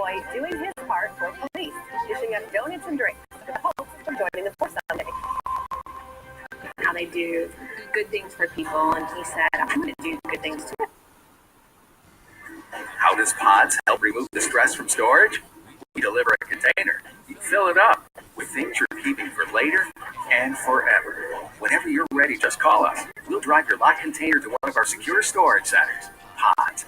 boy doing his part for police, dishing out donuts and drinks with hopes of joining the force someday. How they do good things for people, and he said, I'm going to do good things too. How does Pods help remove the stress from storage? We deliver a container. You fill it up with things you're keeping for later and forever. Whenever you're ready, just call us. We'll drive your locked container to one of our secure storage centers. Pods.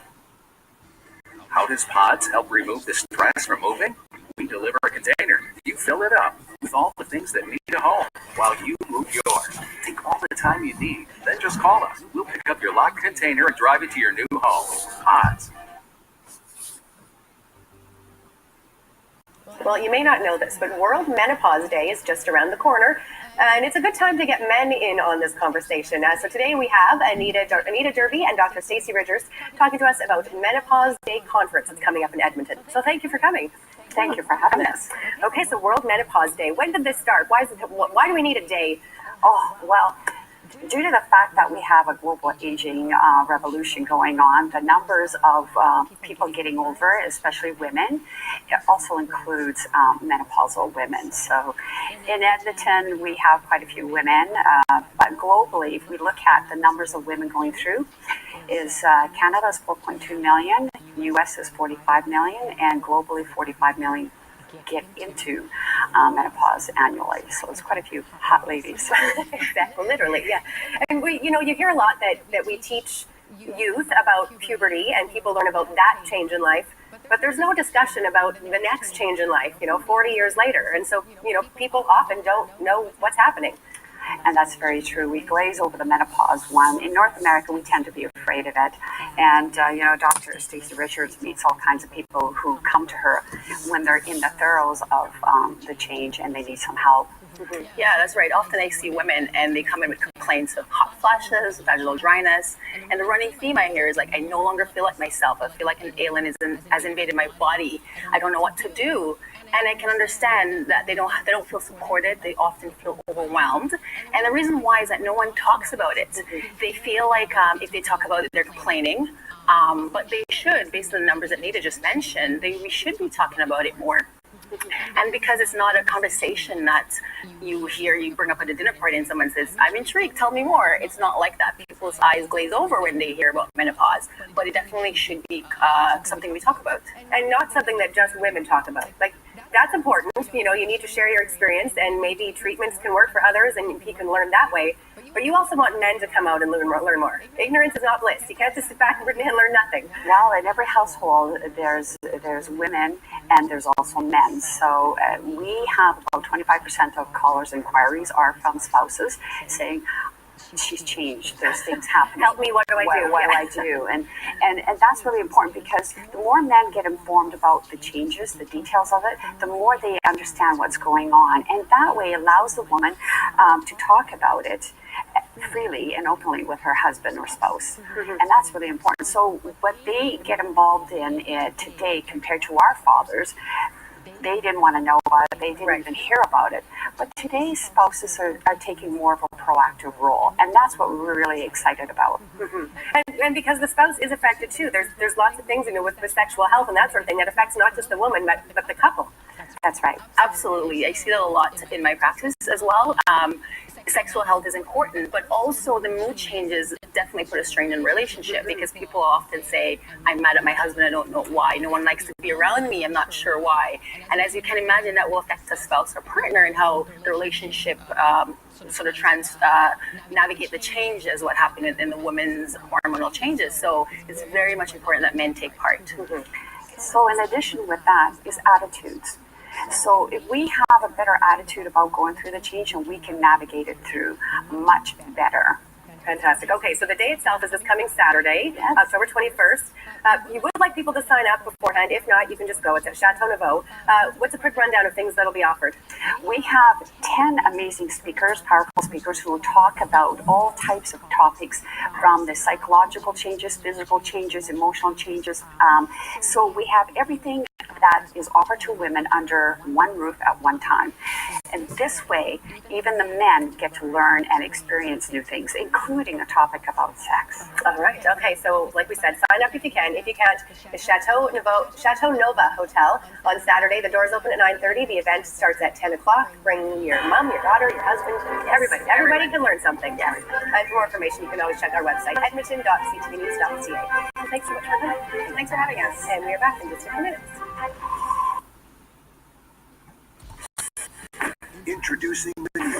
How does Pods help remove the stress from moving? We deliver a container. You fill it up with all the things that need a home while you move yours. Take all the time you need, then just call us. We'll pick up your locked container and drive it to your new home. Pods. Well, you may not know this, but World Menopause Day is just around the corner, and it's a good time to get men in on this conversation. So today we have Anita Derby and Dr. Stacey Richards talking to us about Menopause Day conference that's coming up in Edmonton. So thank you for coming. Thank you for having us. Okay, so World Menopause Day. When did this start? Why do we need a day? Oh, well, due to the fact that we have a global aging revolution going on, the numbers of people getting older, especially women, it also includes menopausal women. So in Edmonton, we have quite a few women, but globally, if we look at the numbers of women going through, is Canada is 4.2 million, US is 45 million, and globally 45 million get into menopause annually. So it's quite a few hot ladies. Exactly, literally, yeah. And you hear a lot that we teach youth about puberty and people learn about that change in life, but there's no discussion about the next change in life, 40 years later. And so, people often don't know what's happening. And that's very true. We glaze over the menopause one. In North America, we tend to be afraid of it. And, Dr. Stacey Richards meets all kinds of people who come to her when they're in the throes of the change and they need some help. Mm-hmm. Yeah, that's right. Often I see women and they come in with complaints of hot flashes, vaginal dryness, and the running theme I hear is like, I no longer feel like myself. I feel like an alien has invaded my body. I don't know what to do. And I can understand that they don't feel supported. They often feel overwhelmed. And the reason why is that no one talks about it. They feel like if they talk about it, they're complaining. But they should, based on the numbers that Nita just mentioned, we should be talking about it more. And because it's not a conversation that you bring up at a dinner party and someone says, I'm intrigued, tell me more. It's not like that. People's eyes glaze over when they hear about menopause, but it definitely should be something we talk about. And not something that just women talk about. Like, that's important. You need to share your experience, and maybe treatments can work for others and you can learn that way. But you also want men to come out and learn more. Ignorance is not bliss. You can't just sit back and learn nothing. Well, in every household, there's women and there's also men. So we have about 25% of callers' inquiries are from spouses saying, she's changed. There's things happening. Help me. What do I do? What do I do? And that's really important, because the more men get informed about the changes, the details of it, the more they understand what's going on, and that way allows the woman to talk about it freely and openly with her husband or spouse. Mm-hmm. And that's really important. So what they get involved in today compared to our fathers, they didn't want to know about it. They didn't even hear about it. But today's spouses are taking more of a proactive role, and that's what we're really excited about. Mm-hmm. And because the spouse is affected too. There's lots of things with sexual health and that sort of thing that affects not just the woman but the couple. That's right. Absolutely. I see that a lot in my practice as well. Sexual health is important, but also the mood changes definitely put a strain in relationship, because people often say, I'm mad at my husband, I don't know why. No one likes to be around me, I'm not sure why. And as you can imagine, that will affect a spouse or partner and how the relationship sort of navigate the changes, what happened in the woman's hormonal changes. So it's very much important that men take part. Mm-hmm. So in addition with that is attitudes. So if we have a better attitude about going through the change, and we can navigate it through much better. Fantastic. Okay, so the day itself is this coming Saturday, yes. October 21st. You would like people to sign up beforehand. If not, you can just go. It's at Chateau Nouveau. What's a quick rundown of things that'll be offered? We have 10 amazing speakers, powerful speakers, who will talk about all types of topics, from the psychological changes, physical changes, emotional changes. So we have everything that is offered to women under one roof at one time. And this way, even the men get to learn and experience new things, including a topic about sex. All right. Okay. So, like we said, sign up if you can. If you can't, the Chateau Nova Hotel on Saturday. The doors open at 9:30. The event starts at 10 o'clock. Bring your mom, your daughter, your husband, everybody. Everybody can learn something. Yeah. And for more information, you can always check our website, edmonton.ctvnews.ca. Thanks so much for coming. Thanks for having us. And we are back in just a few minutes. Introducing the new